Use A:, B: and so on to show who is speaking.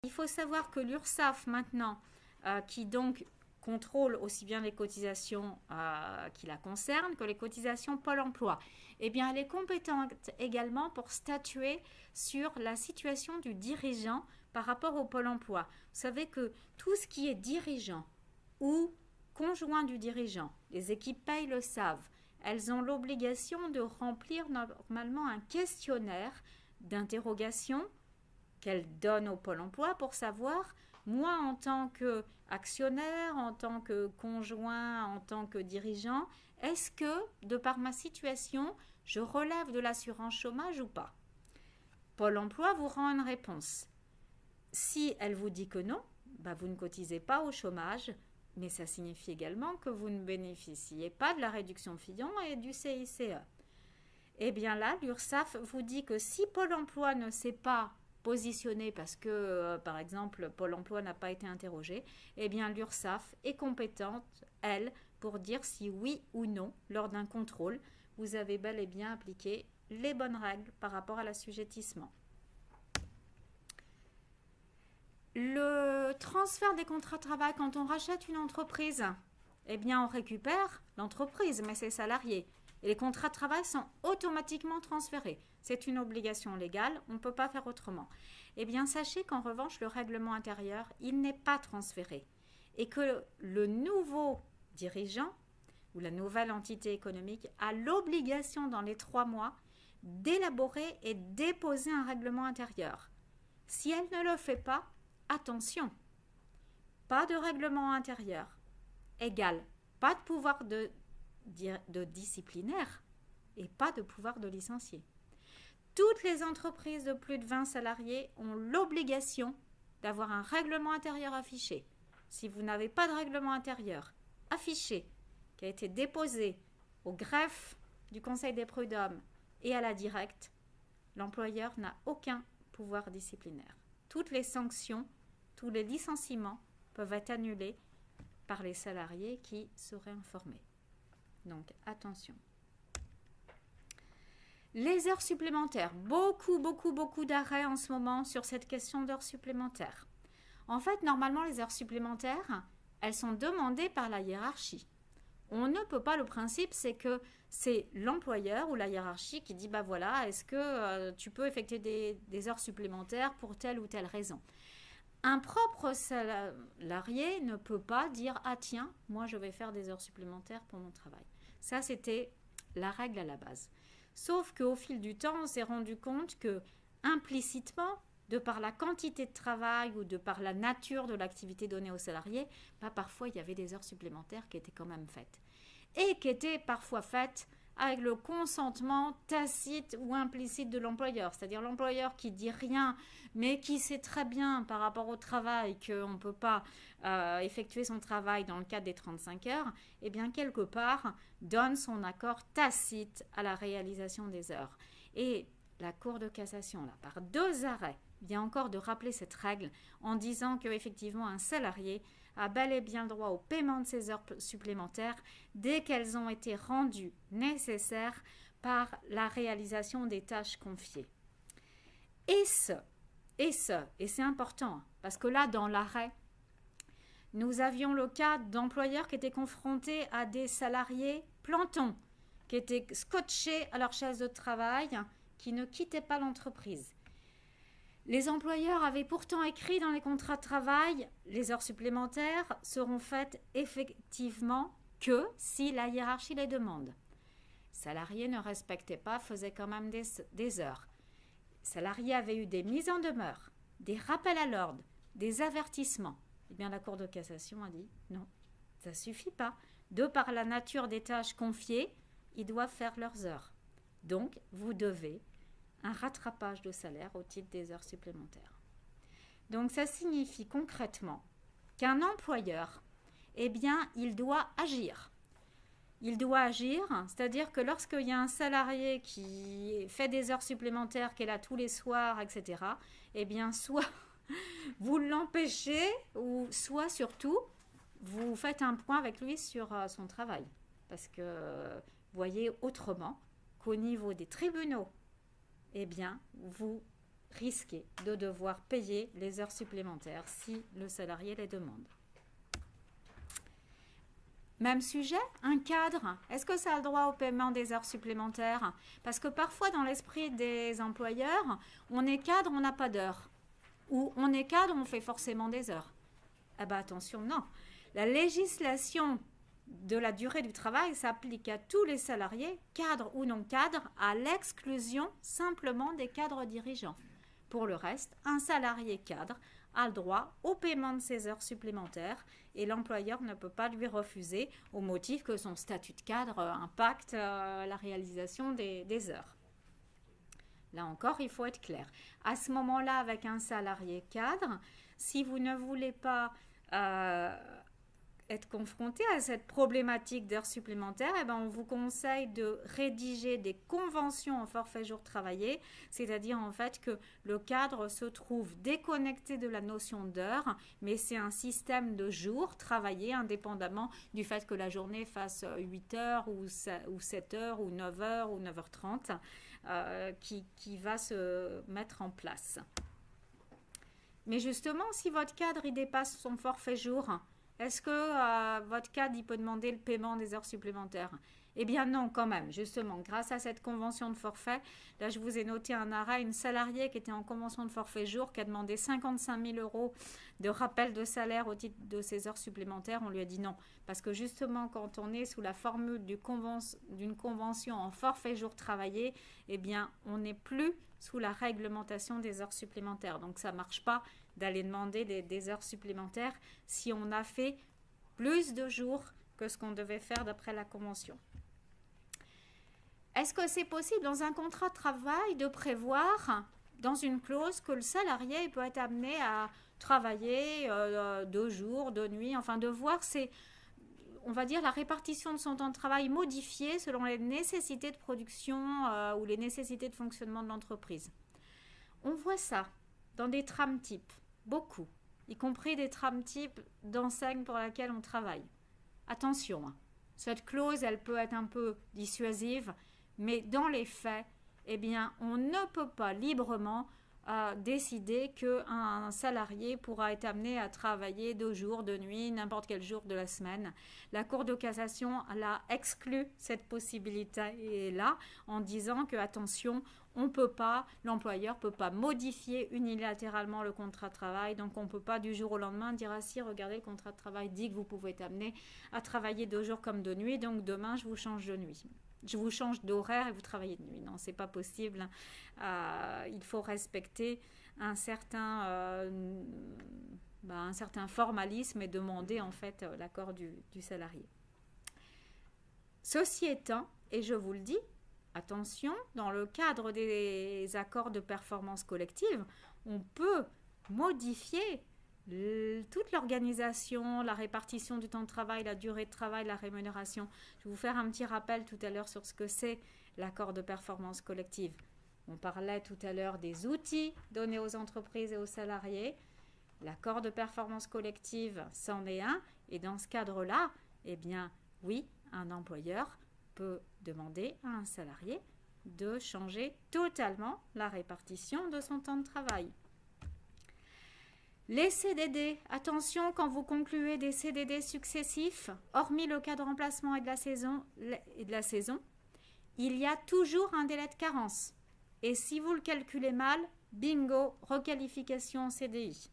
A: Il faut savoir que l'URSSAF maintenant, qui donc contrôle aussi bien les cotisations qui la concernent que les cotisations Pôle emploi, eh bien elle est compétente également pour statuer sur la situation du dirigeant par rapport au Pôle emploi. Vous savez que tout ce qui est dirigeant ou conjoint du dirigeant, les équipes paye le savent, elles ont l'obligation de remplir normalement un questionnaire d'interrogation qu'elles donnent au Pôle emploi pour savoir, moi en tant qu'actionnaire, en tant que conjoint, en tant que dirigeant, est-ce que, de par ma situation, je relève de l'assurance chômage ou pas? Pôle emploi vous rend une réponse. Si elle vous dit que non, vous ne cotisez pas au chômage, mais ça signifie également que vous ne bénéficiez pas de la réduction Fillon et du CICE. Eh bien là, l'URSSAF vous dit que si Pôle emploi ne sait pas positionné parce que, par exemple, Pôle emploi n'a pas été interrogé, eh bien l'URSSAF est compétente, elle, pour dire si oui ou non, lors d'un contrôle, vous avez bel et bien appliqué les bonnes règles par rapport à l'assujettissement. Le transfert des contrats de travail, quand on rachète une entreprise, eh bien on récupère l'entreprise, mais ses salariés. Et les contrats de travail sont automatiquement transférés. C'est une obligation légale, on ne peut pas faire autrement. Eh bien, sachez qu'en revanche, le règlement intérieur, il n'est pas transféré. Et que le nouveau dirigeant ou la nouvelle entité économique a l'obligation dans les 3 mois d'élaborer et déposer un règlement intérieur. Si elle ne le fait pas, attention, pas de règlement intérieur égale pas de pouvoir de disciplinaire et pas de pouvoir de licencier. Toutes les entreprises de plus de 20 salariés ont l'obligation d'avoir un règlement intérieur affiché. Si vous n'avez pas de règlement intérieur affiché, qui a été déposé au greffe du Conseil des prud'hommes et à la directe, l'employeur n'a aucun pouvoir disciplinaire. Toutes les sanctions, tous les licenciements peuvent être annulés par les salariés qui seraient informés. Donc, attention. Les heures supplémentaires. Beaucoup d'arrêts en ce moment sur cette question d'heures supplémentaires. En fait, normalement, les heures supplémentaires, elles sont demandées par la hiérarchie. On ne peut pas, le principe, c'est que c'est l'employeur ou la hiérarchie qui dit, voilà, est-ce que tu peux effectuer des heures supplémentaires pour telle ou telle raison. Un propre salarié ne peut pas dire « Ah tiens, moi je vais faire des heures supplémentaires pour mon travail ». Ça, c'était la règle à la base. Sauf qu'au fil du temps, on s'est rendu compte que, implicitement, de par la quantité de travail ou de par la nature de l'activité donnée aux salariés, parfois il y avait des heures supplémentaires qui étaient quand même faites. Et qui étaient parfois faites avec le consentement tacite ou implicite de l'employeur. C'est-à-dire l'employeur qui dit rien, mais qui sait très bien par rapport au travail qu'on ne peut pas effectuer son travail dans le cadre des 35 heures, eh bien quelque part donne son accord tacite à la réalisation des heures. Et la Cour de cassation, là, par 2 arrêts, vient encore de rappeler cette règle en disant qu'effectivement un salarié a bel et bien le droit au paiement de ses heures supplémentaires dès qu'elles ont été rendues nécessaires par la réalisation des tâches confiées. Et c'est important, parce que là, dans l'arrêt, nous avions le cas d'employeurs qui étaient confrontés à des salariés plantons, qui étaient scotchés à leur chaise de travail, qui ne quittaient pas l'entreprise. Les employeurs avaient pourtant écrit dans les contrats de travail « Les heures supplémentaires seront faites effectivement que si la hiérarchie les demande ». Salariés ne respectaient pas, faisaient quand même des heures. Salariés avaient eu des mises en demeure, des rappels à l'ordre, des avertissements. Eh bien, la Cour de cassation a dit « Non, ça ne suffit pas. De par la nature des tâches confiées, ils doivent faire leurs heures. Donc, vous devez un rattrapage de salaire au titre des heures supplémentaires. » Donc ça signifie concrètement qu'un employeur, eh bien, il doit agir. Il doit agir, c'est-à-dire que lorsqu'il y a un salarié qui fait des heures supplémentaires, qui est là tous les soirs, etc., eh bien, soit vous l'empêchez, ou soit surtout, vous faites un point avec lui sur son travail. Parce que voyez autrement qu'au niveau des tribunaux, eh bien, vous risquer de devoir payer les heures supplémentaires si le salarié les demande. Même sujet, un cadre. Est-ce que ça a le droit au paiement des heures supplémentaires? Parce que parfois, dans l'esprit des employeurs, on est cadre, on n'a pas d'heures. Ou on est cadre, on fait forcément des heures. Eh bien, attention, non. La législation de la durée du travail s'applique à tous les salariés, cadres ou non cadres, à l'exclusion simplement des cadres dirigeants. Pour le reste, un salarié cadre a le droit au paiement de ses heures supplémentaires et l'employeur ne peut pas lui refuser au motif que son statut de cadre impacte la réalisation des heures. Là encore, il faut être clair. À ce moment-là, avec un salarié cadre, si vous ne voulez pas être confronté à cette problématique d'heures supplémentaires, eh ben, on vous conseille de rédiger des conventions en forfait jour travaillé, c'est-à-dire en fait que le cadre se trouve déconnecté de la notion d'heure, mais c'est un système de jours travaillés indépendamment du fait que la journée fasse 8 heures ou 7 heures ou 9 heures ou 9h30 qui va se mettre en place. Mais justement, si votre cadre il dépasse son forfait jour, est-ce que votre cadre il peut demander le paiement des heures supplémentaires? Eh bien non, quand même. Justement, grâce à cette convention de forfait, là je vous ai noté un arrêt, une salariée qui était en convention de forfait jour, qui a demandé 55 000 € de rappel de salaire au titre de ses heures supplémentaires. On lui a dit non. Parce que justement, quand on est sous la formule d'une convention en forfait jour travaillé, eh bien on n'est plus sous la réglementation des heures supplémentaires. Donc ça ne marche pas d'aller demander des heures supplémentaires si on a fait plus de jours que ce qu'on devait faire d'après la convention. Est-ce que c'est possible dans un contrat de travail de prévoir dans une clause que le salarié peut être amené à travailler 2 jours, 2 nuits, enfin de voir on va dire la répartition de son temps de travail modifiée selon les nécessités de production ou les nécessités de fonctionnement de l'entreprise. On voit ça dans des trames types, beaucoup, y compris des trames types d'enseignes pour lesquelles on travaille. Attention, cette clause, elle peut être un peu dissuasive, mais dans les faits, eh bien, on ne peut pas librement décider qu'un salarié pourra être amené à travailler 2 jours, 2 nuits, n'importe quel jour de la semaine. La Cour de cassation a exclu cette possibilité-là en disant que, attention, l'employeur ne peut pas modifier unilatéralement le contrat de travail, donc on ne peut pas du jour au lendemain dire « Ah si, regardez, le contrat de travail dit que vous pouvez être amené à travailler 2 jours comme de nuit, donc demain je vous change de nuit. » Je vous change d'horaire et vous travaillez de nuit. Non, c'est pas possible. Il faut respecter un certain formalisme et demander en fait l'accord du salarié. Ceci étant, et je vous le dis, attention, dans le cadre des accords de performance collective, on peut modifier toute l'organisation, la répartition du temps de travail, la durée de travail, la rémunération. Je vais vous faire un petit rappel tout à l'heure sur ce que c'est l'accord de performance collective. On parlait tout à l'heure des outils donnés aux entreprises et aux salariés. L'accord de performance collective, c'en est un. Et dans ce cadre-là, eh bien, oui, un employeur peut demander à un salarié de changer totalement la répartition de son temps de travail. Les CDD, attention quand vous concluez des CDD successifs, hormis le cas de remplacement et de la saison, il y a toujours un délai de carence. Et si vous le calculez mal, bingo, requalification en CDI.